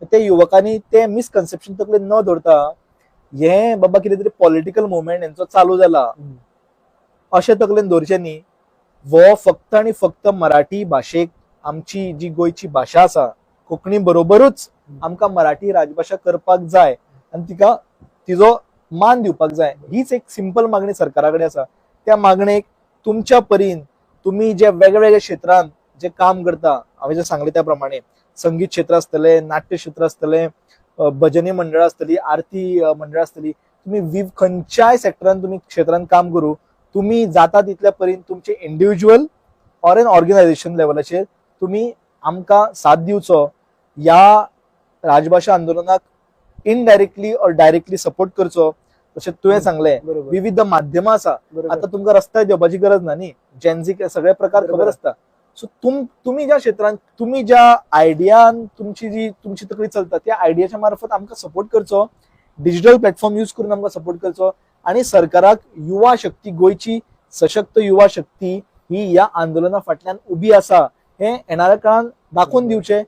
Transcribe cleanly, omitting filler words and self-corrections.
ते युवकांनी ते मिसकन्सेप्शन तकले न दवरता हे बाबा कितें तरी पॉलिटिकल मुवमेंट यांचो चालू जाला अशें तकलेन दवरचें न्ही. वो फक्त आणि फक्त मराठी भाशेक आमची जी गोयची भाशा आसा कोंकणी बरोबरूच आमकां मराठी राजभाषा करपाक जाय आनी तिका तिजो मान दिवपाक जाय हीच एक सिंपल मागणी सरकारा कडेन आसा. त्या मागणेक तुमच्या परीन तुम्ही जे वेगवेगळ्या क्षेत्रांत जे काम करता हांवें जे सांगले त्या प्रमाणे संगीत क्षेत्र आसतले, नाट्य क्षेत्र आसतले, भजनी मंडळ आसतली, आरती मंडळ आसतली, तुम्ही खंयच्याय सेक्टरान तुम्ही क्षेत्रांत काम करू, तुम्ही जाता तितल्या परीन तुमचे इंडिव्हिज्युअल ऑर एन ऑर्गनायझेशन लेवलाचेर तुम्ही आमकां साथ दिवचो. या राजभाषा आंदोलनाक इनडायरेक्टली ऑर डायरेक्टली सपोर्ट करचो. तशें तुवें सांगलें विविध माध्यमां आसा, आता तुमकां रस्त्यार देवपाची गरज ना न्ही, जेन्झी सगळे प्रकार खबर आसता. सो तुम्ही ज्या क्षेत्रांत तुम्ही ज्या आयडियान तुमची तकली चलता त्या आयडियाच्या मार्फत आमकां सपोर्ट करचो, डिजिटल प्लॅटफॉर्म यूज करून आमकां सपोर्ट करचो आणि सरकाराक युवा शक्ती गोयची सशक्त युवा शक्ती ही या आंदोलना फाटल्यान उबी आसा हे येणाऱ्या काळात दाखवून दिवचे.